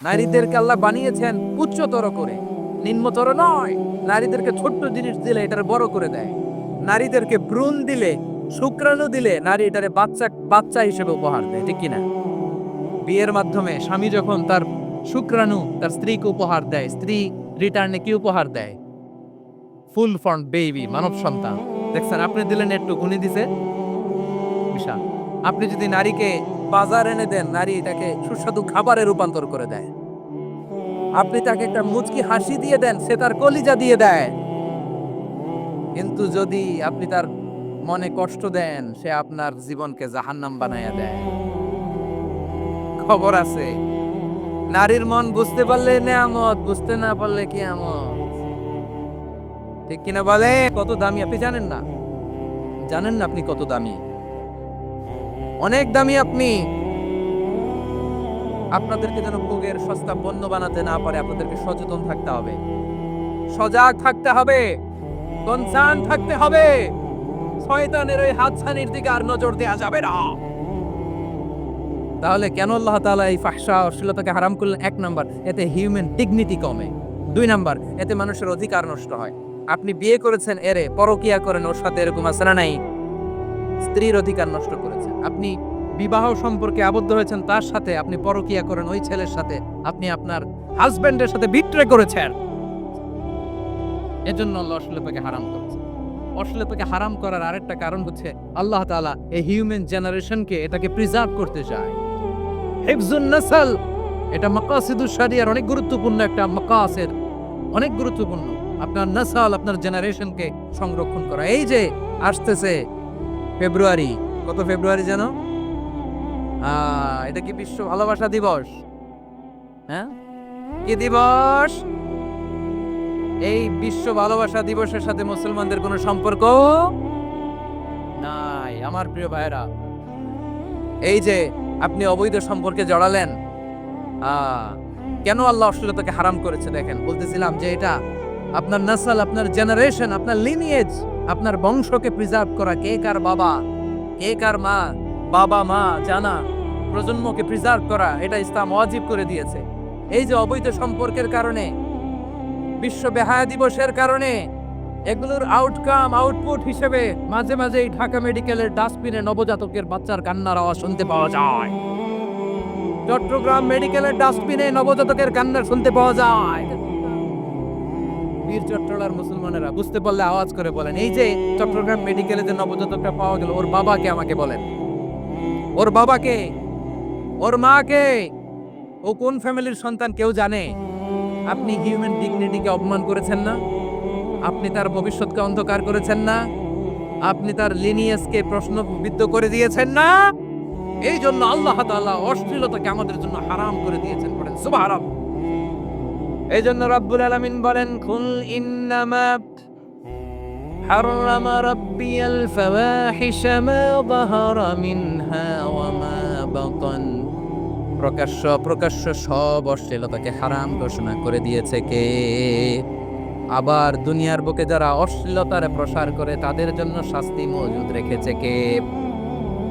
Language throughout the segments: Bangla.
নারীদেরকে আল্লাহ বানিয়েছেন উচ্চতর করে, নিম্নতর নয়। নারীদেরকে ছোট্ট জিনিস দিলে এটার বড় করে দেয়। নারীদেরকে ভ্রূণ দিলে, শুক্রাণু দিলে নারী এটারে বাচ্চা বাচ্চা হিসেবে উপহার দেয়, ঠিক কিনা? বিয়ের মাধ্যমে স্বামী যখন তার শুক্রাণু তার স্ত্রীকে উপহার দেয়, স্ত্রী রিটার্নে কি উপহার দেয়? ফুল ফর্ম বেবি, মানব সন্তান। দেখছেন, আপনি দিলেন একটু, উনি দিছে বিশাল। আপনি যদি নারীকে বাজার এনে দেন, নারী এটাকে সুস্বাদু খাবারে রূপান্তর করে দেয়। আপনি তাকে একটা মুচকি হাসি দিয়ে দেন, সে তার কলিজা দিয়ে দেয়। কিন্তু যদি আপনি তার মনে কষ্ট দেন, সে আপনার জীবনকে জাহান্নাম বানায়া দেয়। খবর আছে, নারীর মন বুঝতে পারলে নেয়ামত, বুঝতে না পারলে কিয়ামত। ঠিক কিনা বলে? কত দামি আপনি জানেন না? জানেন না আপনি কত দামি? অনেক দামি আপনি। আপনাদেরকে যেন ভোগের সস্তা পণ্য বানাতে না পারে, আপনাদেরকে সচেতন থাকতে হবে, সজাগ থাকতে হবে, কনসার্ন থাকতে হবে। শয়তানের ওই হাতছানির দিকে আর নজর দেয়া যাবে না। তাহলে কেন আল্লাহ তাআলা এই ফাহশা অশ্লীলতাকে হারাম করলেন? 1 নাম্বার, এতে হিউম্যান ডিগনিটি কমে। 2 নাম্বার, এতে মানুষের অধিকার নষ্ট হয়। আপনি বিয়ে করেছেন, এরে পরকিয়া করেন, ওর সাথে এরকম আছে না নাই? স্ত্রীর অধিকার নষ্ট করেছেন। আপনি বিবাহ সম্পর্কে আবদ্ধ হয়েছেন, তার সাথে আপনি পরকিয়া করেন ওই ছেলের সাথে, আপনি আপনার হাজবেন্ডের সাথে বিট্রে করেছেন। এজন্য আল্লাহ অশ্লীলতাকে হারাম করেছেন। অশ্লীলতাকে হারাম করার আরেকটা কারণ হচ্ছে আল্লাহ তাআলা এই হিউম্যান জেনারেশনকে এটাকে প্রিজার্ভ করতে চায়। হিফজুন নাসল, এটা মাকাসিদুশ শরিয়ার অনেক গুরুত্বপূর্ণ একটা মাকাসিদ, অনেক গুরুত্বপূর্ণ। আপনার নাসল, আপনার জেনারেশনকে সংরক্ষণ করা। এই যে আসতেছে ফেব্রুয়ারি, কত ফেব্রুয়ারি জানো? এটা কি বিশ্ব ভালোবাসা দিবস? হ্যাঁ, কি দিবস? এই বিশ্ব ভালোবাসা দিবসের সাথে মুসলমানদের কোনো সম্পর্ক নাই আমার প্রিয় ভাইরা। এই যে আপনি অবৈধ সম্পর্কে জড়ালেন, কেন আল্লাহ অশ্লীলতাকে হারাম করেছে? দেখেন, বলতেছিলাম যে এটা আপনার নাসল, আপনার জেনারেশন, আপনার লিনিয়েজ, আপনার বংশকে প্রিজার্ভ করা। কে কার বাবা, কে কার মা, বাবা মা জানা, প্রজন্মকে প্রিজার্ভ করা, এটা ইসলাম ওয়াজিব করে দিয়েছে। এই যে অবৈধ সম্পর্কের কারণে, বিশ্ব বেহায়া দিবসের কারণে, এগুলোর আউটকাম আউটপুট হিসেবে মাঝে মাঝে এই ঢাকা মেডিকেলের ডাস্টবিনে নবজাতকের বাচ্চার কান্নার আওয়াজ শুনতে পাওয়া যায়। চট্টগ্রাম মেডিকেলের ডাস্টবিনে নবজাতকের কান্না শুনতে পাওয়া যায়। বীর চট্টলার মুসলমানেরা বুঝতে পারলে আওয়াজ করে বলেন, এই যে চট্টগ্রাম মেডিকেলে যে নবজাতকটা পাওয়া গেল, ওর বাবাকে আমাকে বলেন, ওর বাবাকে, ওর মাকে, ও কোন ফ্যামিলির সন্তান কেউ জানে? আপনি হিউম্যান ডিগনিটিকে অপমান করেছেন না? আপনি তার ভবিষ্যৎকে অন্ধকার করেছেন না? আপনি তার লিনিয়েজকে প্রশ্নবিদ্ধ করে দিয়েছেন না? এই জন্য আল্লাহ তাআলা অশ্লীলতাকে আমাদের জন্য হারাম করে দিয়েছেন। বলেন সুবহানাল্লাহ। এই জন্য রব্বুল আলামিন বলেন, কুল ইন্নামা হারামা রাব্বিয়াল ফাওয়াহিশা মা যাহারা মিনহা ওয়া মা বাতান। প্রকাশ্য প্রকাশ্য সব অশ্লীলতাকে হারাম ঘোষণা করে দিয়েছে কে? আবার দুনিয়ার বুকে যারা অশ্লীলতার প্রসার করে তাদের জন্য শাস্তি মজুদ রেখেছে কে?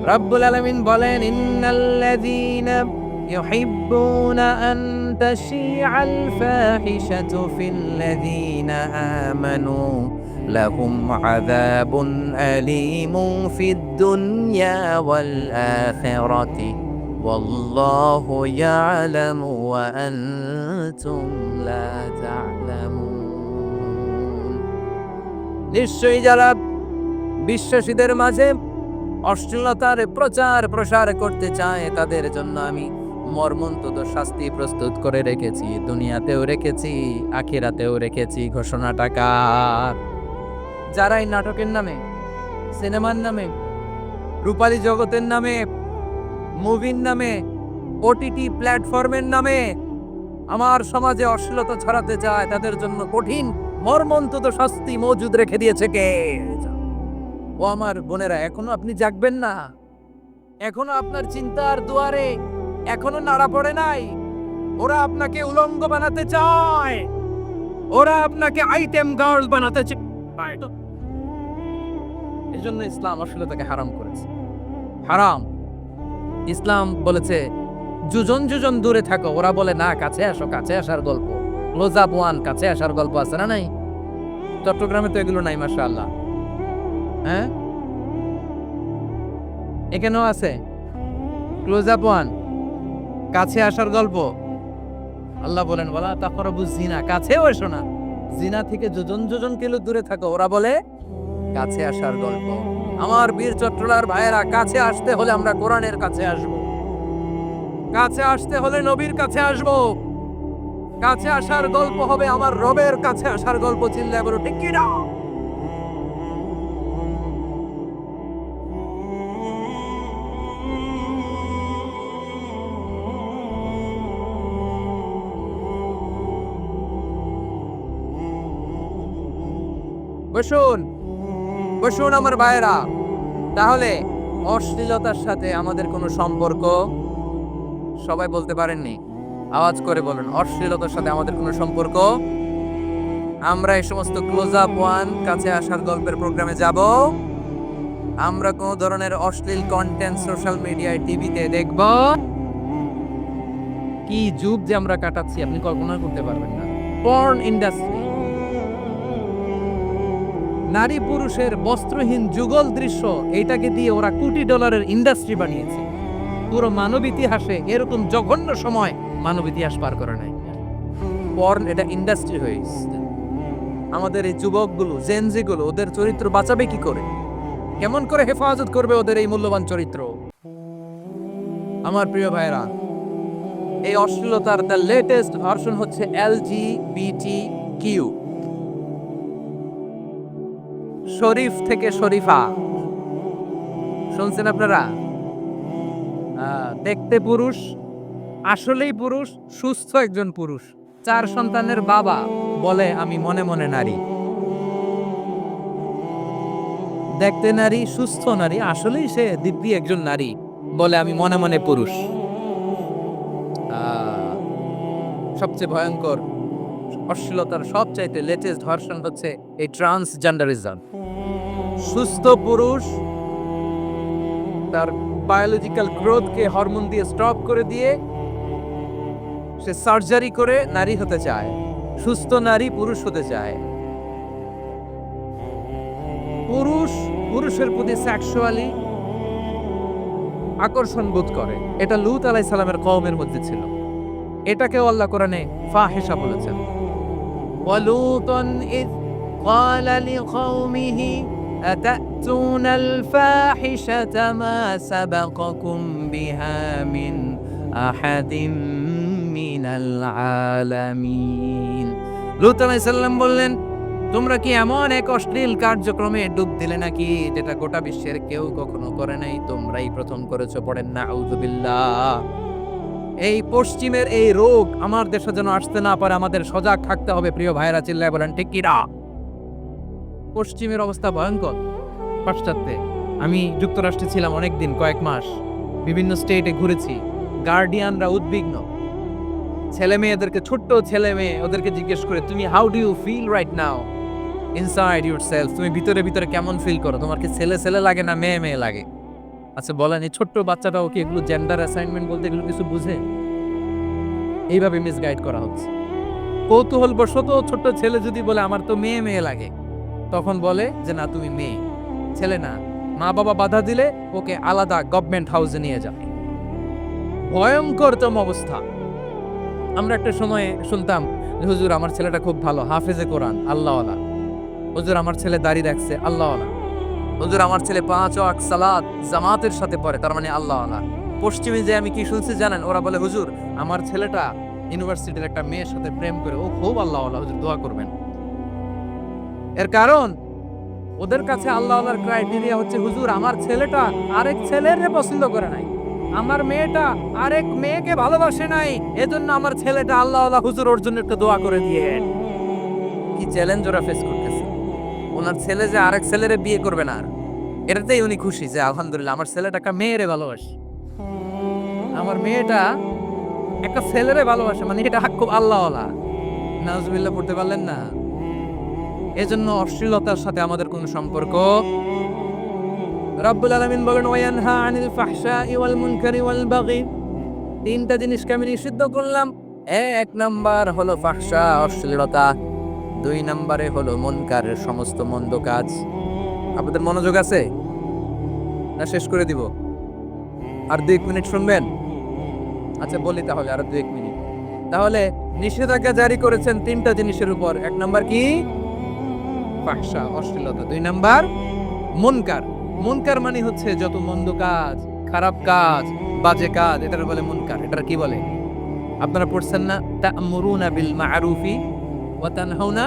রব্বুল আলামিন বলেন, ইন্নাল্লাযীনা ইউহিব্বুনা আন তাশিআল ফাহিশাতু ফিল্লাযীনা আমানু লাহুম আযাবুন আলীমুন ফিদ দুনিয়া ওয়াল আখিরাতি ওয়াল্লাহু ইয়ালামু ওয়া আনতুম লা তা'লামুন। নিশ্চয়ই যারা বিশ্বাসীদের মাঝে অশ্লীলতার প্রচার প্রসার করতে চায়, তাদের জন্য আমি মর্মন্তুদ শাস্তি প্রস্তুত করে রেখেছি। দুনিয়াতেও রেখেছি, আখিরাতেও রেখেছি। ঘোষণাটা কার? যারা এই নাটকের নামে, সিনেমার নামে, রূপালী জগতের নামে, মুভির নামে, ওটিটি প্ল্যাটফর্মের নামে আমার সমাজে অশ্লীলতা ছড়াতে চায়, তাদের জন্য কঠিন মর্মন্তুদ শাস্তি মজুদ রেখে দিয়েছে কে? ও আমার বোনেরা, এখনো আপনি জাগবেন না? এখনো আপনার চিন্তার দুয়ারে এখনো নাড়া পড়ে নাই? ওরা আপনাকে উলঙ্গ বানাতে চায়, ওরা আপনাকে আইটেম গার্ল বানাতে চায়। এই জন্য ইসলাম অশ্লীলতাকে হারাম করেছে। হারাম। ইসলাম বলেছে যোজন যোজন দূরে থাকো, ওরা বলে না কাছে আসো, কাছে আসার গল্প, ক্লোজ আপ ওয়ান, কাছে আসার গল্প আছে না নাই? চট্টগ্রামে তো এগুলো নাই মাশাআল্লাহ। হ্যাঁ, এখানেও আছে ক্লোজ আপ ওয়ান, কাছে আসার গল্প। আল্লাহ বলেন ওয়ালা তাকরাবুজ জিনা, কাছেও এসো না, জিনা থেকে যোজন যোজন কিলো দূরে থাকো, ওরা বলে কাছে আসার গল্প। আমার বীর চট্টলার ভাইয়েরা, কাছে আসতে হলে আমরা কোরআনের কাছে আসব, কাছে আসতে হলে নবীর কাছে আসব, কাছে আসার গল্প হবে আমার রবের কাছে আসার গল্প। চিল্লায় বলো ঠিক কি না? বসুন বসুন আমার ভাইয়েরা। তাহলে অশ্লীলতার সাথে আমাদের কোনো সম্পর্ক, সবাই বলতে পারেননি, আওয়াজ করে বলেন, অশ্লীলতার সাথে আমাদের কোনো সম্পর্ক? আমরা এই সমস্ত ক্লোজ আপ ওয়ান, কাছে আসার গল্পের প্রোগ্রামে যাব? আমরা কোন ধরনের অশ্লীল কন্টেন্ট সোশ্যাল মিডিয়ায়, টিভিতে দেখব? কি যুগ যে আমরা কাটাচ্ছি আপনি কল্পনা করতে পারবেন না। পর্ন ইন্ডাস্ট্রি, নারী পুরুষের বস্ত্রহীন যুগল দৃশ্য, এইটাকে দিয়ে ওরা কোটি ডলারের ইন্ডাস্ট্রি বানিয়েছে। পুরো মানব ইতিহাসে এরকম জঘন্য সময় মানব ইতিহাস পার করে নাই। পর্ন এটা ইন্ডাস্ট্রি হয়েছে। আমাদের এই যুবকগুলো, জেনজিগুলো, ওদের চরিত্র বাঁচাবে কি করে? কেমন করে হেফাজত করবে ওদের এই মূল্যবান চরিত্র? আমার প্রিয় ভাইরা, এই অশ্লীলতার দ্য লেটেস্ট ভার্সন হচ্ছে LGBT কিউ, শরীফ থেকে শরীফা। শুনছেন আপনারা? দেখতে পুরুষ, আসলেই পুরুষ, সুস্থ একজন পুরুষ, 4 সন্তানের বাবা, বলে আমি মনে মনে নারী। দেখতে নারী, সুস্থ নারী, আসলেই সে দিব্যি একজন নারী, বলে আমি মনে মনে পুরুষ। সবচেয়ে ভয়ঙ্কর অশ্লীলতার সবচাইতে লেটেস্ট ভার্সন হচ্ছে এই ট্রান্সজেন্ডারিজম। সুস্থ পুরুষ তার বায়োলজিক্যাল গ্রোথকে হরমোন দিয়ে স্টপ করে দিয়ে সে সার্জারি করে নারী হতে চায়, সুস্থ নারী পুরুষ হতে চায়। পুরুষ পুরুষের প্রতি সেক্সুয়ালি আকর্ষণ বোধ করে, এটা লূত আলাইহিস সালামের কওমের মধ্যে ছিল। এটাকেও আল্লাহ কোরআনে ফাহিশা বলেছেন। ওয়ালুতান ইয ক্বালা লিকওমিহি আতাতুনাল ফাহিশাতা মা সাবাকাকুম বিহা মিন আহাদিম মিনাল আলামিন। লূত আলাইহিস সালাম বললেন, তোমরা কি এমন এক অশ্লীল কার্যক্রমে ডুব দিলে নাকি যেটা গোটা বিশ্বের কেউ কখনো করে নাই, তোমরাই প্রথম করেছো? পড়েন না আউযুবিল্লাহ। এই পশ্চিমের এই রোগ আমার দেশে যেন আসতে না পারে, আমাদের সজাগ থাকতে হবে। প্রিয় ভাইরা, চিল্লায় বলেন ঠিক কি না? পশ্চিমের অবস্থা ভয়ঙ্কর। পাশ্চাত্যে, আমি যুক্তরাষ্ট্রে ছিলাম অনেকদিন, কয়েক মাস, বিভিন্ন স্টেটে ঘুরেছি। গার্ডিয়ানরা উদ্বিগ্ন, ছেলে মেয়েদেরকে, ছোট্ট ছেলে মেয়ে, ওদেরকে জিজ্ঞেস করে, তুমি how do you feel right now inside yourself? তুমি ভিতরে ভিতরে কেমন ফিল করো? তোমার কি ছেলে ছেলে লাগে না মেয়ে মেয়ে লাগে? আচ্ছা বলেন, এই ছোট্ট বাচ্চাটাও কি এগুলো জেন্ডার অ্যাসাইনমেন্ট বলতে এগুলো কিছু বুঝে? এইভাবে মিসগাইড করা হচ্ছে। কৌতূহল বশত ছোট্ট ছেলে যদি বলে আমার তো মেয়ে মেয়ে লাগে, তখন বলে যে না তুমি মেয়ে, ছেলে না। মা বাবা বাধা দিলে ওকে আলাদা গভর্নমেন্ট হাউসে নিয়ে যাবে। ভয়ঙ্করতম অবস্থা। আমরা একটা সময়ে শুনতাম যে হুজুর আমার ছেলেটা খুব ভালো, হাফেজে কোরআন, আল্লাহওয়ালা। হুজুর আমার ছেলে দাড়ি রাখছে, আল্লাহওয়ালা। হুজুর আমার ছেলে 5 ওয়াক্ত সালাত জামাতের সাথে পড়ে, তার মানে আল্লাহওয়ালা। পশ্চিমে যে আমি কি শুনছি জানেন? ওরা বলে হুজুর আমার ছেলেটা ইউনিভার্সিটির একটা মেয়ের সাথে প্রেম করে, ও খুব আল্লাহওয়ালা, হুজুর দোয়া করবেন। এর কারণ ওদের কাছে আল্লাহওয়ালার ক্রাইটেরিয়া হচ্ছে হুজুর আমার ছেলেটা আরেক ছেলের পছন্দ করে নাই, আমার মেয়েটা আরেক মেয়েকে ভালোবাসে নাই, এজন্য আমার ছেলেটা আল্লাহওয়ালা, হুজুর ওর জন্য একটু দোয়া করে দিয়ে। কি চ্যালেঞ্জ ওরা ফেস করতেছে! ওনার ছেলে যে আরেক ছেলেরে বিয়ে করবে না, এটাতেই উনি খুশি যে আলহামদুলিল্লাহ আমার ছেলেটা একটা মেয়েরে ভালোবাসে, আমার মেয়েটা একটা ছেলেরে ভালোবাসে, মানে এটা খুব আল্লাহওয়ালা। নাউজুবিল্লাহ পড়তে পারলেন না? এজন্য অশ্লীলতার সাথে আমাদের কোনো সম্পর্ক। রব্বুল আলামিন বলেন ওয়ায়ানহা আনিল ফাহশাই ওয়াল মুনকারি ওয়াল বাগি তিনটা জিনিসকে আমি নিষিদ্ধ করলাম। এক নাম্বার হলো ফাহশা, অশ্লীলতা। দুই নাম্বারে হলো মুনকারের সমস্ত মন্দ কাজ। আপনাদের মনোযোগ আছে না? শেষ করে দিব? আর 2 মিনিট শুনবেন? আচ্ছা বলি তাহলে, আর 2 মিনিট। তাহলে নিষেধাজ্ঞা জারি করেছেন তিনটা জিনিসের উপর। এক নাম্বার কি? ফাহশা, অশ্লীলতা। 2 নাম্বার মুনকার। মুনকার মানে হচ্ছে যত মন্দ কাজ, খারাপ কাজ, বাজে কাজ, এটার বলে মুনকার। এটার কি বলে? আপনারা পড়ছেন না? তা'মুরুনা বিল মা'রুফি ওয়া তানহাউনা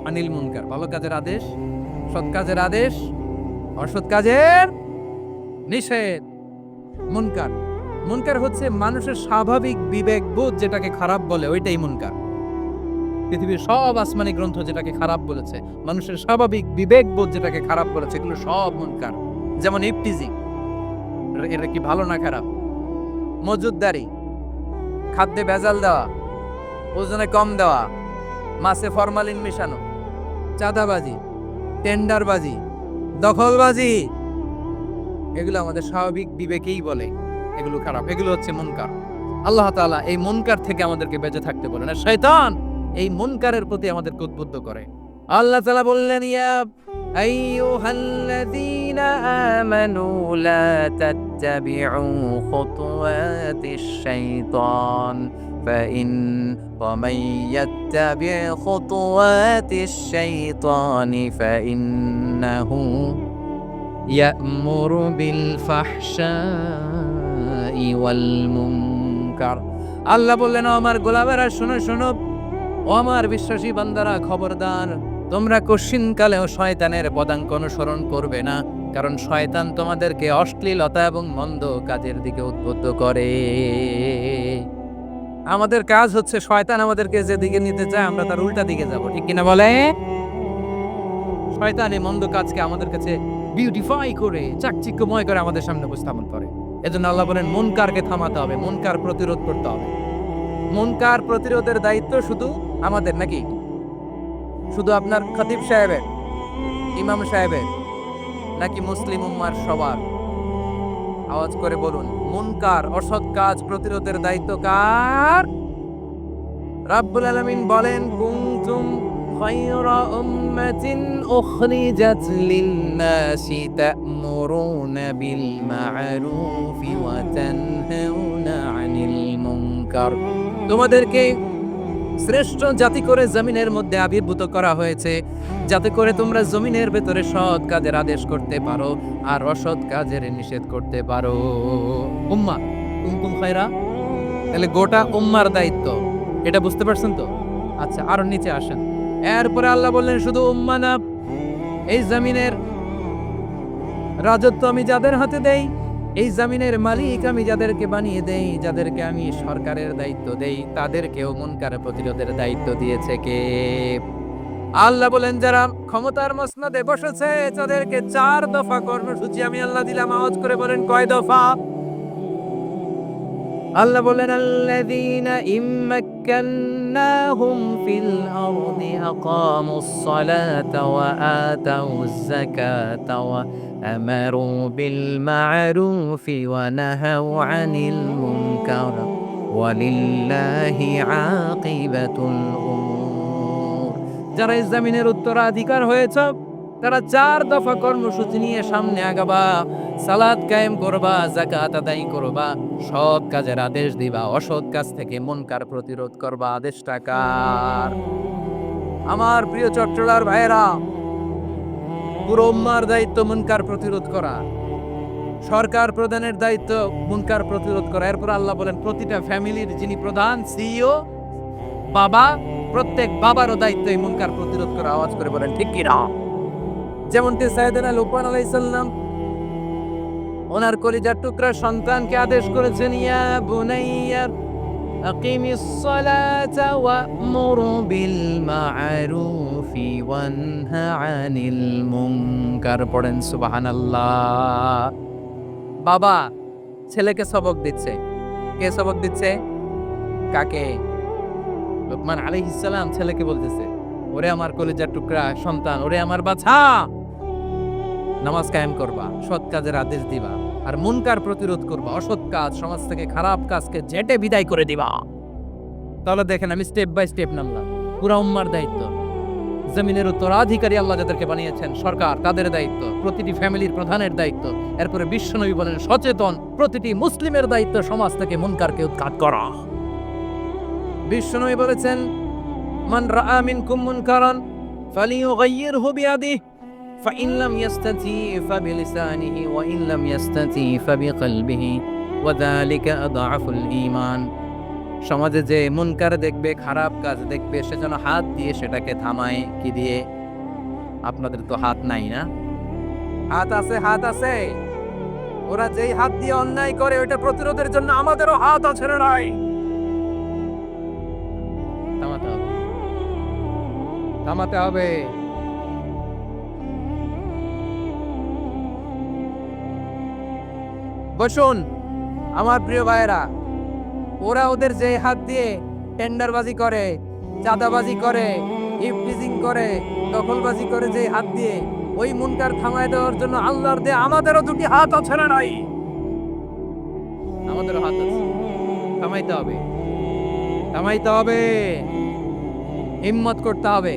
আনিল মুনকার। ভালো কাজের আদেশ, সৎ কাজের আদেশ, অসৎ কাজের নিষেধ। মুনকার, মুনকার হচ্ছে মানুষের স্বাভাবিক বিবেকবোধ যেটাকে খারাপ বলে, ওইটাই মুনকার। পৃথিবীর সব আসমানি গ্রন্থ যেটাকে খারাপ বলেছে, মানুষের স্বাভাবিক বিবেকবোধ যেটাকে খারাপ বলেছে, এগুলো সব মুনকার। যেমন ইফটিজিং, এটা কি ভালো না খারাপ? মজুদদারি, খাদ্যে ভেজাল দেওয়া, ওজনে কম দেওয়া, মাছে ফরমালিন মেশানো, চাঁদাবাজি, টেন্ডারবাজি, দখলবাজি, এগুলো আমাদের স্বাভাবিক বিবেকেই বলে এগুলো খারাপ, এগুলো হচ্ছে মুনকার। আল্লাহ তাআলা এই মুনকার থেকে আমাদেরকে বেঁচে থাকতে বলেন। আর শয়তান এই মুনকারের প্রতি আমাদেরকে উদ্বুদ্ধ করে। আল্লাহ তাআলা বললেন, ইয়া আইয়ুহাল্লাযীনা আমানু লা তাত্তাবিউ খুতুওয়াতিশ শাইতান ফাইন ওয়ামান ইয়াত্তাবি খুতুওয়াতিশ শাইতানি ফাইন্নাহু ইয়া'মুরু বিল ফাহশাই ওয়াল মুনকার। আল্লাহ বললেন, আমার গোলামেরা শোনো শোনো, ও আমার বিশ্বাসী বান্দারা খবরদার, তোমরা কশিনকালেও শয়তানের পদাঙ্ক অনুসরণ করবে না, কারণ শয়তান তোমাদেরকে অশ্লীলতা এবং মন্দ কাজের দিকে উদ্বুদ্ধ করে। আমাদের কাজ হচ্ছে শয়তান আমাদেরকে যেদিকে নিতে চায় আমরা তার উল্টা দিকে যাব, ঠিক কিনা বলে? শয়তান এই মন্দ কাজকে আমাদের কাছে বিউটিফাই করে, চাকচিক্যময় করে আমাদের সামনে উপস্থাপন করে। এজন্য আল্লাহ বলেন মুনকারকে থামাতে হবে, মুনকার প্রতিরোধ করতে হবে। মুনকার প্রতিরোধের দায়িত্ব শুধু আমাদের নাকি? শুধু আপনার খতিব সাহেবের, ইমাম সাহেবের, নাকি মুসলিম উম্মার সবার? আওয়াজ করে বলুন, মুনকার অসৎ কাজ প্রতিরোধের দায়িত্ব কার? রাব্বুল আলামিন বলেন, কুনতুম খায়রা উম্মাতিন উখরিজাত লিন-নাসি তা'মুরুনা বিল মা'রুফি ওয়া তানহাউনা আনিল মুনকার। তোমাদেরকে শ্রেষ্ঠ জাতি করে জমিনের মধ্যে আবির্ভূত করা হয়েছে, যাতে করে তোমরা জমিনের ভেতরে সৎ কাজের আদেশ করতে পারো আর অসৎ কাজের নিষেধ করতে পারো। উম্মাহ, কুনতুম খায়রা, তাহলে গোটা উম্মার দায়িত্ব, এটা বুঝতে পারছেন তো? আচ্ছা, আরো নিচে আসেন। এরপরে আল্লাহ বললেন, শুধু উম্মাহ না, এই জমিনের রাজত্ব আমি যাদের হাতে দেই, এই জমিনের মালিক আমি যাদেরকে বানিয়ে দেই, যাদেরকে আমি সরকারের দায়িত্ব দেই, তাদেরকেও মুনকার প্রতিরোধের দায়িত্ব দিয়েছে কে? আল্লাহ বলেন, যারা ক্ষমতার মসনদে বসেছে তাদেরকে 4 দফা কর্মসূচি আমি আল্লাহ দিলাম। আওয়াজ করে বলেন, কয় দফা? আল্লাহ বলেন, আল্লাযীনা ইম্মাক্কান্নাহুম ফিল আরদি আকামুস সালাতা ওয়া আতাউয যাকাতা ওয়া আমারু বিল মা'রুফি ওয়া নাহাউ আনিল মুনকার ওয়া লিল্লাহি আকিবাতুল উমুর। যারা এই জমিনের উত্তরাধিকার হয়েছে তারা 4 দফা কর্মসূচি নিয়ে সামনে আগাবা। সালাত কায়েম করবা, যাকাত আদায় করবা, সৎ কাজের আদেশ দিবা, অসৎ কাজ থেকে মুনকার প্রতিরোধ করবা। আদেশটা কার? আমার প্রিয় চট্টলার ভাইয়েরা, পুরো উম্মার দায়িত্ব মুনকার প্রতিরোধ করা, সরকার প্রধানের দায়িত্ব মুনকার প্রতিরোধ করা। এরপর আল্লাহ বলেন, প্রতিটা ফ্যামিলির যিনি প্রধান, সিইও, বাবা, প্রত্যেক বাবারও দায়িত্ব এই মুনকার প্রতিরোধ করা। আওয়াজ করে বলেন, ঠিক কি না? যেমনটি সাইয়েদনা লুকমান আলাইহিস সালাম ওনার কলিজার টুকরা সন্তানকে আদেশ করেছেন, ইয়া বুনাইয়া আকিমিস সালাতা ওয়া'মুর বিল মা'রুফি ওয়ানহা আনিল মুনকার। পড়েন সুবহানাল্লাহ। বাবা ছেলেকে সবক দিচ্ছে। কে সবক দিচ্ছে? কাকে? লুকমান আলাইহিস সালাম ছেলেকে বলতেছে, ওরে আমার কলিজার টুকরা সন্তান, ওরে আমার বাছা, নামাজ কায়েম করবা, সৎ কাজের আদেশ দিবা, আর মুনকার প্রতিরোধ করবা, অসৎ কাজ, সমাজ থেকে খারাপ কাজকে জেটে বিদায় করে দিবা। তাহলে দেখেন আমি স্টেপ বাই স্টেপ নামলাম। পুরা উম্মার দায়িত্ব, জমিনের উত্তরাধিকারী আল্লাহ যাদেরকে বানিয়েছেন সরকার, তাদের দায়িত্ব, প্রতিটি ফ্যামিলির প্রধানের দায়িত্ব, এরপরে বিশ্বনবী বলেন সচেতন প্রতিটি মুসলিমের দায়িত্ব সমাজ থেকে মুনকারকে উৎখাত করা। বিশ্বনবী বলেছেন মান রাআ মিনকুম মুনকারান ফালিয়ুগাইয়িরহু বিয়াদিহি ফাইন লাম ইয়াস্তাতি ফাবিলিসানিহি ওয়া ইন লাম ইয়াস্তাতি ফাবিকলবিহি ওয়া যালিকা আদআফুল ঈমান। সমাজে যে মুনকার দেখবে, খারাপ কাজ দেখবে, সে যেন হাত দিয়ে সেটাকে থামায়। কি দিয়ে? আপনাদের তো হাত নাই না? হাত আছে, হাত আছে। ওরা যেই হাত দিয়ে অন্যায় করে ওইটা প্রতিরোধের জন্য আমাদেরও হাত আছে না নাই? থামাতে হবে, থামাতে হবে। বসুন আমার প্রিয় ভাইয়েরা, ওরা ওদের যে হাত দিয়ে টেন্ডারবাজি করে, চাঁদাবাজি করে, ইফটিজিং করে, দখলবাজি করে, যে হাত দিয়ে, ওই মুনকার থামায় দেওয়ার জন্য আল্লাহর দিয়ে আমাদেরও দুটি হাত আছে না নাই? আমাদেরও হাত আছে। থামাইতে হবে, থামাইতে হবে, হিম্মত করতে হবে।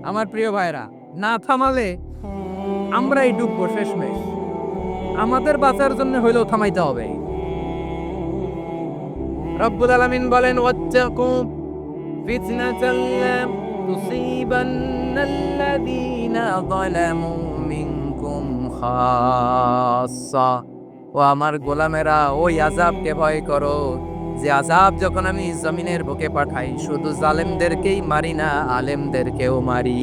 আমার প্রিয় ভাইরা, না থামালে আমরাই ডুববো শেষমেশ। আমাদের বাঁচার জন্য হইলেও থামাইতে হবে। রব্বুল আলামিন বলেন ওয়াত্তাকু ফিতনাতাল লা তুসিবান্নাল্লাযীনা যালামু মিনকুম খাসসা। ও আমার গোলামেরা, ওই আযাবকে ভয় করো যে আযাব যখন আমি জমিনের বুকে পাঠাই শুধু জালেমদেরকেই মারি না, আলেমদেরকেও মারি।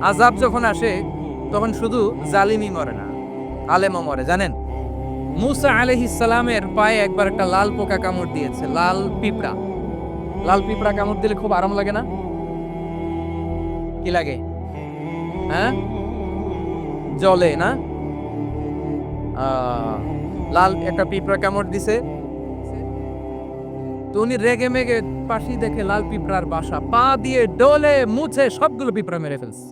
আযাব যখন আসে তখন শুধু জালিমই মরে না, আলেমও মরে। জানেন মুসা আলাইহিস সালামের পায়ে একবার একটা লাল পোকা কামড় দিয়েছে, লাল পিঁপড়া। লাল পিঁপড়া কামড় দিলে খুব আরাম লাগে না? কি লাগে? হ্যাঁ, জ্বলে না? লাল একটা পিঁপড়া কামড় দিছে, তো উনি রেগে মেগে পাশি দেখে লাল পিঁপড়ার বাসা, পা দিয়ে ডলে মুছে সবগুলো পিঁপড়া মেরে ফেলছে।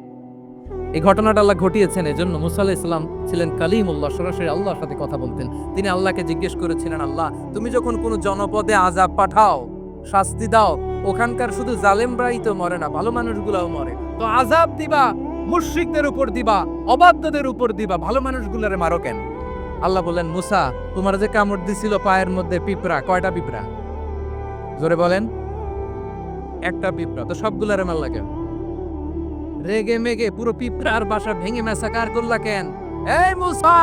এই ঘটনাটা আল্লাহ ঘটিয়েছেন। এজন্য মুসা আলাইহিস সালাম ছিলেন কালিমুল্লাহ, সরাসরি আল্লাহর সাথে কথা বলতেন। তিনি আল্লাহকে জিজ্ঞেস করেছিলেন, আল্লাহ তুমি যখন কোনো জনপদে আযাব পাঠাও, শাস্তি দাও, ওখানকার শুধু জালেমরাই তো মরে না, ভালো মানুষগুলাও মরে, তো আযাব দিবা মুশরিকদের উপর দিবা, অবাধ্যদের উপর দিবা, ভালো মানুষগুলারে মারো কেন? আল্লাহ বললেন, মুসা তোমার যে কামড় দিছিল পায়ের মধ্যে পিঁপড়া, কয়টা পিঁপড়া? জোরে বলেন। একটা পিঁপড়া, তো সবগুলারে মারলা কেন? রেগে মেগে পুরো পিঁপড়ার বাসা ভেঙে ম্যাসাকার করলা কেন? এই মুসা,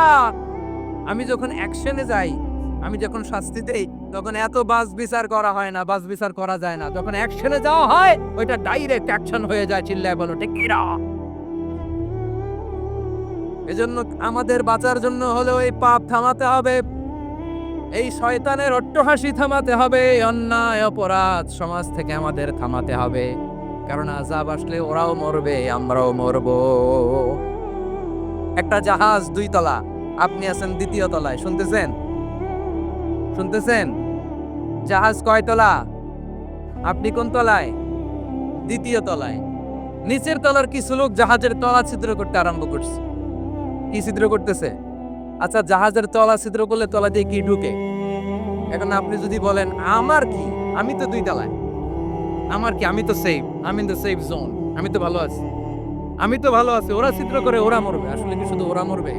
আমি যখন অ্যাকশনে যাই, আমি যখন শাস্তি দেই, তখন এত বাস বিচার করা হয় না, বাস বিচার করা যায় না। যখন অ্যাকশনে যাওয়া হয় ওইটা ডাইরেক্ট অ্যাকশন হয়ে যায়। চিল্লায় বলো ঠিক কি না? এজন্য আমাদের বাঁচার জন্য হলে ওই পাপ থামাতে হবে, এই শয়তানের অট্টহাসি থামাতে হবে, অন্যায় অপরাধ সমাজ থেকে আমাদের থামাতে হবে। কারণ আযাব আসলে ওরাও মরবে, আমরাও মরবো। একটা জাহাজ 2 তলা, আপনি আছেন 2য় তলায়। শুনতেছেন? শুনতেছেন? জাহাজ কয় তলা? আপনি কোন তলায়? 2য় তলায়। নিচের তলার কিছু লোক জাহাজের তলা ছিদ্র করতে আরম্ভ করছে। কি ছিদ্র করতেছে? আচ্ছা, জাহাজের তলা ছিদ্র করলে তলা দিয়ে কি ঢুকে? এখন আপনি যদি বলেন আমার কি, আমি তো 2 তলায়, আমার কি, আমি তো সেফ, আমি ইন দ্য সেফ জোন, আমি তো ভালো আছি, আমি তো ভালো আছি, ওরা ছিদ্র করে ওরা মরবে। আসলে কি শুধু ওরা মরবে?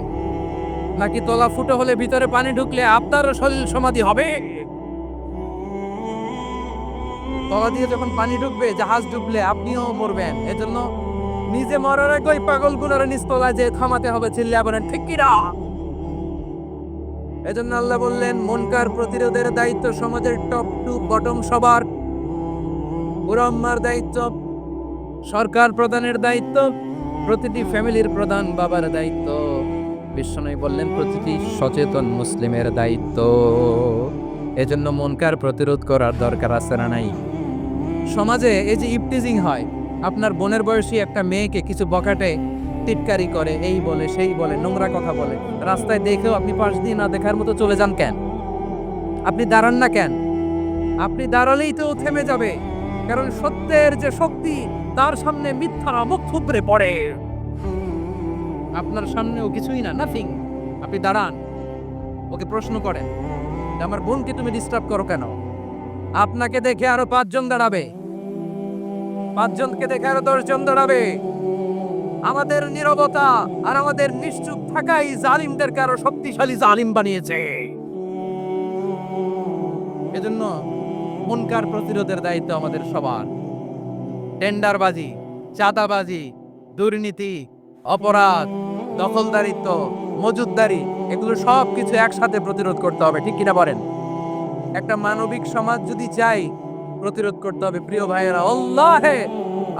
নাকি তলা ফুটো হলে ভিতরে পানি ঢুকলে আপনার শরীর সমাধি হবে? তলা দিয়ে যখন পানি ঢুকবে, জাহাজ ডুবলে আপনিও মরবেন। এজন্য নিজে মরার আগে ওই পাগলগুলোর নিচ তলায় যে থামাতে হবে। চিল্লিয়া বলেন ঠিক কি না? এজন্য আল্লাহ বললেন মুনকার প্রতিরোধের দায়িত্ব সমাজের টপ টু বটম সবার। পুরো উম্মার দায়িত্ব, সরকার প্রধানের দায়িত্ব, প্রতিটি ফ্যামিলির প্রধান বাবার দায়িত্ব। বিশ্বনবী বললেন প্রতিটি সচেতন মুসলিমের দায়িত্ব। এজন্য মুনকার প্রতিরোধ করার দরকার আছে না নাই? সমাজে এই যে ইফটিজিং হয়, আপনার বোনের বয়সী একটা মেয়েকে কিছু বকাটে টিটকারি করে, এই বলে সেই বলে, নোংরা কথা বলে, রাস্তায় দেখেও আপনি পাশ দিয়ে না দেখার মতো চলে যান কেন? আপনি দাঁড়ান না কেন? আপনি দাঁড়ালেই তো থেমে যাবে, কারণ সত্যের যে শক্তি তার সামনে মিথ্যা মুখ থুবড়ে পড়ে। আপনার সামনেও কিছুই না, নাথিং। আপনি দাঁড়ান, ওকে প্রশ্ন করেন যে আমার বোনকে তুমি ডিস্টার্ব করো কেন? আপনাকে দেখে আরো 5 জন দাঁড়াবে, 5 জনকে দেখে আরো 10 জন দাঁড়াবে। আমাদের নীরবতা আর আমাদের নিশ্চুপ থাকাই জালিমদেরকে আরো শক্তিশালী জালিম বানিয়েছে। এজন্য মুনকার প্রতিরোধের দায়িত্ব আমাদের সবার। টেন্ডারবাজি, চাঁদাবাজি, দুর্নীতি, অপরাধ, দখলদারিত্ব, মজুদদারি, এগুলো সব কিছু একসাথে প্রতিরোধ করতে হবে, ঠিক কিনা বলেন? একটা মানবিক সমাজ যদি চাই, প্রতিরোধ করতে হবে। প্রিয় ভাইয়েরা,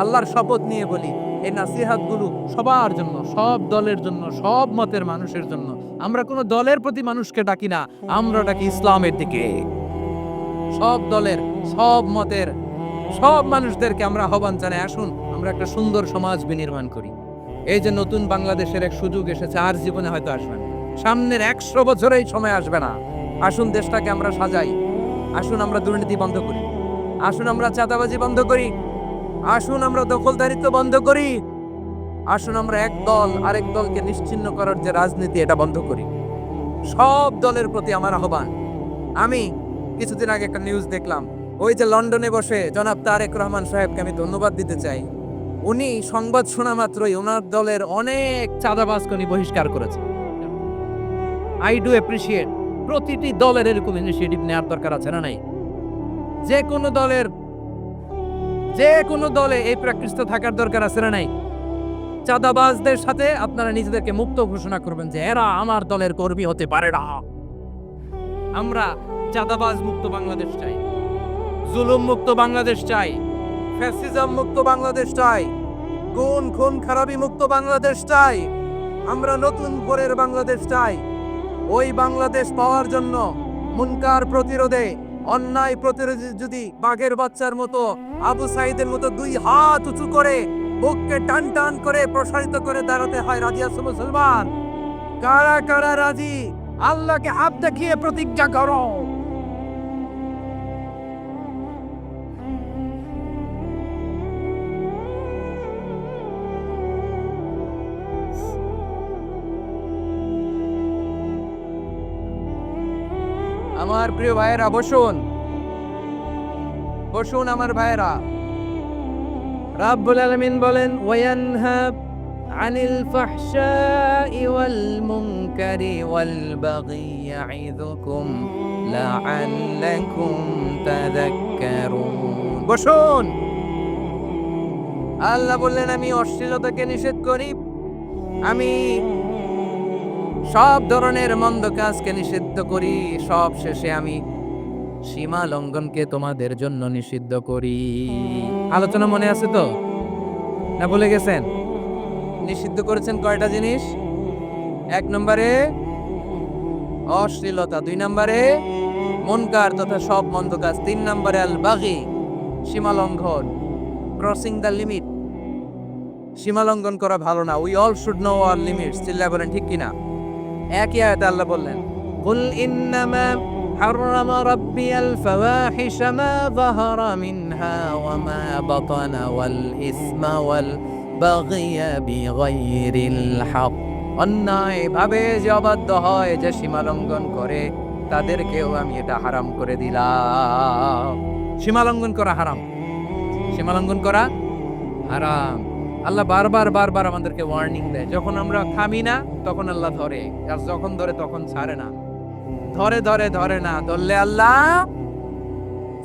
আল্লাহর শপথ নিয়ে বলি, এই নাসিহাতগুলো সবার জন্য, সব দলের জন্য, সব মতের মানুষের জন্য। আমরা কোনো দলের প্রতি মানুষকে ডাকি না, আমরা ডাকি ইসলামের দিকে। সব দলের, সব মতের, সব মানুষদেরকে আমরা আহ্বান জানাই, আসুন আমরা একটা সুন্দর সমাজ বিনির্মাণ করি। এই যে নতুন বাংলাদেশের এক সুযোগ এসেছে, আর জীবনে হয়তো আসবে না, সামনের 100 বছরে এই সময় আসবে না। আসুন দেশটাকে আমরা সাজাই, আসুন আমরা দুর্নীতি বন্ধ করি, আসুন আমরা চাঁদাবাজি বন্ধ করি, আসুন আমরা দখলদারিত্ব বন্ধ করি, আসুন আমরা এক দল আরেক দলকে নিশ্চিহ্ন করার যে রাজনীতি, এটা বন্ধ করি। সব দলের প্রতি আমার আহ্বান। আমি কিছুদিন আগে একটা নিউজ দেখলাম, ওই যে লন্ডনে বসে জনাব তারেক রহমান সাহেবকে আমি ধন্যবাদ দিতে চাই। উনি সংবাদ শোনা মাত্রই ওনার দলের অনেক চাঁদাবাজকে উনি বহিষ্কার করেছে। I do appreciate. প্রতিটি দলের এরকম ইনিশিয়েটিভ নেওয়ার দরকার আছে না নাই? যে কোনো দলে এই প্র্যাকটিসটা থাকার দরকার আছে না নাই? চাঁদাবাজদের সাথে আপনারা নিজেদেরকে মুক্ত ঘোষণা করবেন যে এরা আমার দলের কর্মী হতে পারে না। আমরা চাঁদাবাজ মুক্ত বাংলাদেশ চাই, জুলুম মুক্ত বাংলাদেশ চাই, ফ্যাসিজম মুক্ত বাংলাদেশ চাই, খুন খারাপি মুক্ত বাংলাদেশ চাই। আমরা নতুন ভোরের বাংলাদেশ চাই। ওই বাংলাদেশ পাওয়ার জন্য মুনকার প্রতিরোধে, অন্যায় প্রতিরোধে যদি বাঘের বাচ্চার মতো, আবু সাইদের মতো 2 হাত উঁচু করে, বুককে টান টান করে প্রসারিত করে দাঁড়াতে হয়, রাজি আছো মুসলমান? কারা কারা রাজি? আল্লাহকে হাত দেখিয়ে প্রতিজ্ঞা করো। আমার প্রিয় ভাইয়েরা, বসুন বসুন আমার ভাইয়েরা। রাব্বুল আলামিন বলেন, ওয়ায়ানহা আনিল ফাহশাই ওয়াল মুনকারি ওয়াল বাগি ইয়াইযুকুম লাআল্লাকুম তাযাক্কারুন। বসুন। আল্লাহ বললেন, আমি অশ্লীলতাকে নিষেধ করি, আমি সব ধরনের মন্দ কাজকে নিষিদ্ধ করি, সব শেষে আমি সীমা লঙ্ঘনকে তোমাদের জন্য নিষিদ্ধ করি। আলোচনা মনে আছে তো, না ভুলে গেছেন? নিষিদ্ধ করেছেন কয়টা জিনিস? 1 নম্বরে অশ্লীলতা, 2 নম্বরে মুনকার তথা সব মন্দ কাজ, 3 নম্বরে আল বাগি, সীমা লঙ্ঘন, ক্রসিং দ্য লিমিট। সীমা লঙ্ঘন করা ভালো না। We all should know our limits. চিল্লায় বলেন ঠিক কিনা? একই আয়াতে আল্লাহ বললেন, কুল ইন্নামা হাররামা রাব্বিয়াল ফাওয়াহিশা মা যাহারা মিনহা ওয়া মা বাতানা ওয়াল ইসমা ওয়াল বাগিয়া বিগাইরিল হক। অন্যায় ভাবে যে অবাধ্য হয়, যে সীমা লঙ্ঘন করে, তাদেরকেও আমি এটা হারাম করে দিলাম। সীমা লঙ্ঘন করা হারাম, সীমা লঙ্ঘন করা হারাম। আল্লাহ বারবার আমাদেরকে ওয়ার্নিং দেয়। যখন আমরা থামি না, তখন আল্লাহ ধরে, আর যখন ধরে তখন ছাড়ে না। ধরে না, ধরলে আল্লাহ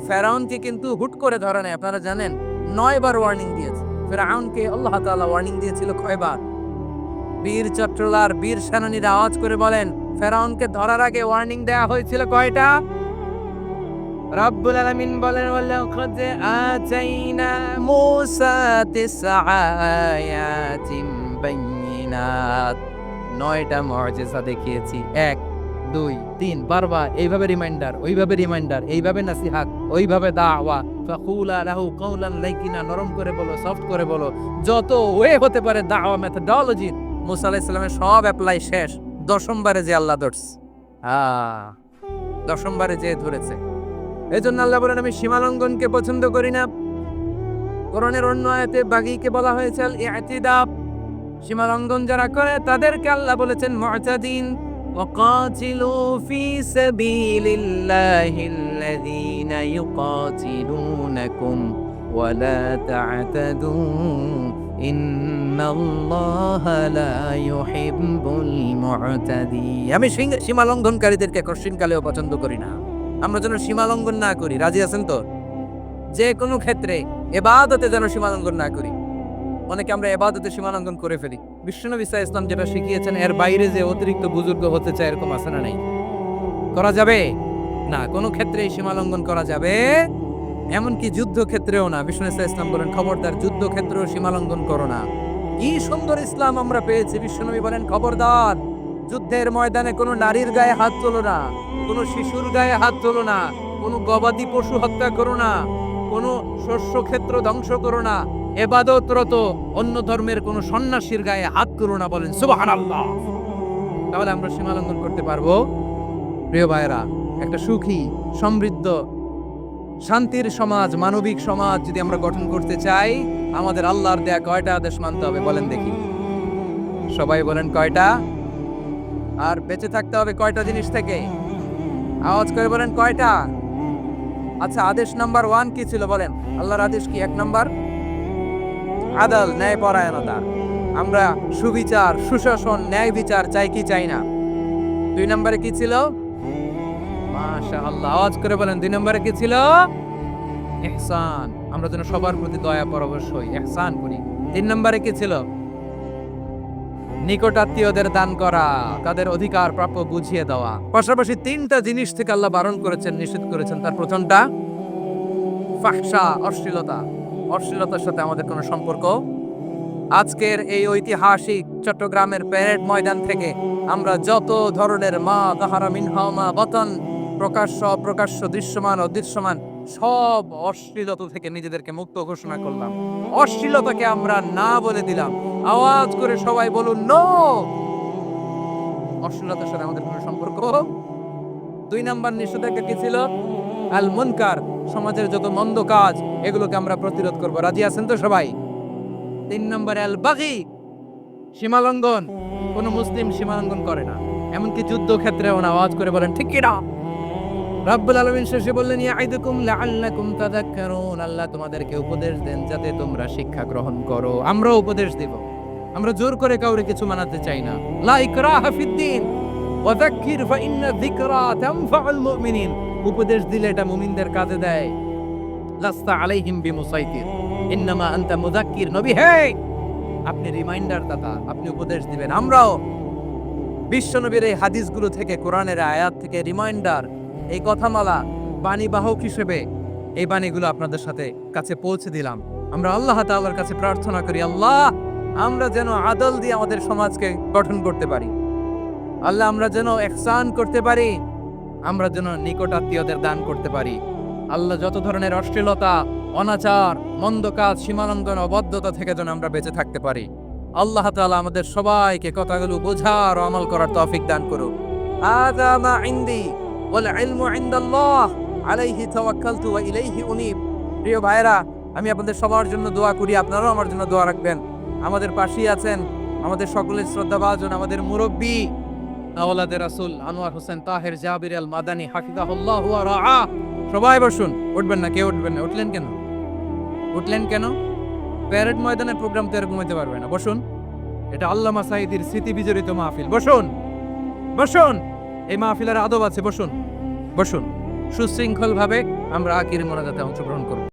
ফেরাউনকে কিন্তু হুট করে ধরে নাই। আপনারা জানেন 9 বার ওয়ার্নিং দিয়েছে ফেরাউনকে। আল্লাহ তাআলা ওয়ার্নিং দিয়েছিল কয়বার? বীর চট্টলার বীর সেনানীরা আওয়াজ করে বলেন, ফেরাউনকে ধরার আগে ওয়ার্নিং দেয়া হয়েছিল কয়টা? রাব্বুল আলামিন বলেন, ওয়ালাকাদ আতাইনা মূসা 9 আয়াতিন বাইয়িনাত। 9টা মুজিজা দেখিয়েছি। 1 2 3 বারবার এইভাবে রিমাইন্ডার, ওইভাবে রিমাইন্ডার, এইভাবে নাসিহাত, ওইভাবে দাওয়া। ফাকুলা লাহু কাওলান লাইকিনা, নরম করে বলো, সফট করে বলো, যত ওয়ে হতে পারে দাওয়া মেথডোলজি। মুসা আলাইহিস সালামের সব অ্যাপ্লাই শেষ। 10ম বারে যে আল্লাহ ধরছে, 10ম বারে যে ধরেছে। এজন্য আল্লাহ বলেন, আমি সীমালঙ্ঘনকে পছন্দ করি না। কোরআনের অন্য আয়াতে বাগীকে বলা হয়েছে আল ইতিদা। সীমালঙ্ঘন যারা করে তাদেরকে আল্লাহ বলেছেন মুতাদিন। وقاتلوا في سبيل الله الذين يقاتلونكم ولا تعتدوا إن الله لا يحب المعتدين। আমি সীমা লঙ্ঘনকারীদেরকে কঠিনকালেও পছন্দ করি না। আমরা যেন সীমা লঙ্ঘন না করি। রাজি আছেন তো? যে কোনো ক্ষেত্রে ইবাদতে যেন সীমা লঙ্ঘন না করি। অনেকে আমরা ইবাদতে সীমা লঙ্ঘন করে ফেলি। বিশ্বনবী সাল্লাল্লাহু আলাইহি ওয়াসাল্লাম যেটা শিখিয়েছেন এর বাইরে যে অতিরিক্ত বুজুর্গ হতে চায় এরকম আছে না নাই? করা যাবে না, কোনো ক্ষেত্রেই সীমা লঙ্ঘন করা যাবে, এমনকি যুদ্ধ ক্ষেত্রেও না। বিশ্বনবী সাল্লাল্লাহু আলাইহি ওয়াসাল্লাম বলেন খবরদার যুদ্ধ ক্ষেত্রেও সীমা লঙ্ঘন করো না। কি সুন্দর ইসলাম আমরা পেয়েছি। বিশ্বনবী বলেন খবরদার যুদ্ধের ময়দানে কোনো নারীর গায়ে হাত তোলো না, কোনো শিশুর গায়ে হাত তোলো না, কোনো গবাদি পশু হত্যা করো না, কোনো শস্য ক্ষেত্র ধ্বংস করো না, ইবাদতরত অন্য ধর্মের কোনো সন্ন্যাসীর গায়ে হাত করো না। বলেন সুবহানাল্লাহ। তাহলে আমরা সীমা লঙ্ঘন করতে পারবো? প্রিয় ভাইরা, একটা সুখী সমৃদ্ধ শান্তির সমাজ, মানবিক সমাজ যদি আমরা গঠন করতে চাই, আমাদের আল্লাহর দেয়া কয়টা আদেশ মানতে হবে বলেন দেখি? সবাই বলেন কয়টা? আর বেঁচে থাকতে হবে কয়টা জিনিস থেকে? আওয়াজ করে বলেন কয়টা? আচ্ছা, আদেশ নাম্বার 1 কি ছিল বলেন? আল্লাহর আদেশ কি? 1 নাম্বার আদাল, ন্যায় পরায়ণতা। আমরা সুবিচার, সুশাসন, ন্যায় বিচার চাই কি চাই না? 2 নম্বরে কি ছিল? মাশাআল্লাহ, আওয়াজ করে বলেন 2 নম্বরে কি ছিল? ইহসান। আমরা যেন সবার প্রতি দয়া পরবশ হই, ইহসান করি। 3 নম্বরে কি ছিল? নিকটাত্মীয়দের দান করা, তাদের অধিকার প্রাপ্য বুঝিয়ে দেওয়া। পাশাপাশি 3টা জিনিস থেকে আল্লাহ বারণ করেছেন, নিষেধ করেছেন। তার প্রথমটা ফাহশা, অশ্লীলতা। অশ্লীলতার সাথে আমাদের কোনো সম্পর্ক। আজকের এই ঐতিহাসিক চট্টগ্রামের প্যারেড ময়দান থেকে আমরা যত ধরনের মা তাহারা মিনহা মা বাতান, প্রকাশ্য অপ্রকাশ্য, দৃশ্যমান অদৃশ্যমান সব অশ্লীলতা থেকে নিজেদেরকে মুক্ত ঘোষণা করলাম। অশ্লীলতাকে আমরা না বলে দিলাম। আওয়াজ করে সবাই বলুন নো। অশ্লীলতার সাথে আমাদের কোনো সম্পর্ক। 2 নাম্বার নিষেধাজ্ঞা কি ছিল? আল মুনকার, সমাজের যত মন্দ কাজ এগুলোকে আমরা প্রতিরোধ করব। রাজি আছেন তো সবাই? 3 নম্বরে আল বাগি, সীমালঙ্ঘন। কোন মুসলিম সীমালঙ্ঘন করে না, এমনকি যুদ্ধ ক্ষেত্রেও না। আওয়াজ করে বলেন ঠিক কি না? রব্বুল আলামিন শেষে বললেন ইয়াইদুকুম লাআল্লাকুম তাযাক্কারুন। আল্লাহ তোমাদেরকে উপদেশ দেন যাতে তোমরা শিক্ষা গ্রহণ করো। আমরা উপদেশ দেব, আমরা জোর করে কাউরে কিছু মানাতে চাই না। লা ইকরাহা ফিদ্দিন ওয়া যাক্কির ফা ইন্না যিকরা তানফাউল মুমিনিন। উপদেশ দিলে এটা মুমিনদের কাজে দেয়। লাস্তা আলাইহিম বিমুসাইতির ইন্নামা আনতা মুযাক্কির। নবী হে, আপনি রিমাইন্ডার দাতা, আপনি উপদেশ দিবেন। আমরাও বিশ্বনবীর এই হাদিসগুলো থেকে, কোরআনের আয়াত থেকে রিমাইন্ডার, এই কথামালা, বাণীবাহক হিসেবে এই বাণীগুলো আপনাদের সাথে কাছে পৌঁছে দিলাম। আমরা আল্লাহ তাআলার কাছে প্রার্থনা করি, আল্লাহ আমরা যেন আদল দিয়ে আমাদের সমাজকে গঠন করতে পারি। আল্লাহ আমরা যেন ইহসান করতে পারি, আমরা যেন নিকটাত্মীয়দের দান করতে পারি। আল্লাহ যত ধরনের অশ্লীলতা, অনাচার, মন্দ কাজ, সীমালঙ্ঘন, অবদ্ধতা থেকে যেন আমরা বেঁচে থাকতে পারি। আল্লাহ তাআলা আমাদের সবাইকে কথাগুলো বোঝার ও আমল করার তৌফিক দান করুন। আযা মা ইনদি ওয়াল ইলমু ইনদাল্লাহ আলাইহি তাওয়াক্কালতু ওয়া ইলাইহি উনীব। প্রিয় ভাইরা, আমি আপনাদের সবার জন্য দোয়া করি, আপনারাও আমার জন্য দোয়া রাখবেন। আমাদের পাশেই আছেন আমাদের সকলের শ্রদ্ধাভাজন, আমাদের মুরব্বী আওলাদে রাসূল আনোয়ার হোসেন তাহের জাবির আল মাদানী হাফিজাহুল্লাহু ওয়া রাআ। সবাই বসুন। উঠবেন না, কেউ উঠবেন না। উঠলেন কেন? উঠলেন কেন? প্যারেড ময়দানের প্রোগ্রাম তো এরকম হতে পারবে না। বসুন। এটা আল্লামা সাঈদীর স্মৃতি বিজড়িত মাহফিল। বসুন, বসুন। এই মাহফিলের আদব আছে। বসুন, বসুন। সুশৃঙ্খল ভাবে আমরা আখির মোনাজাতে অংশগ্রহণ করব।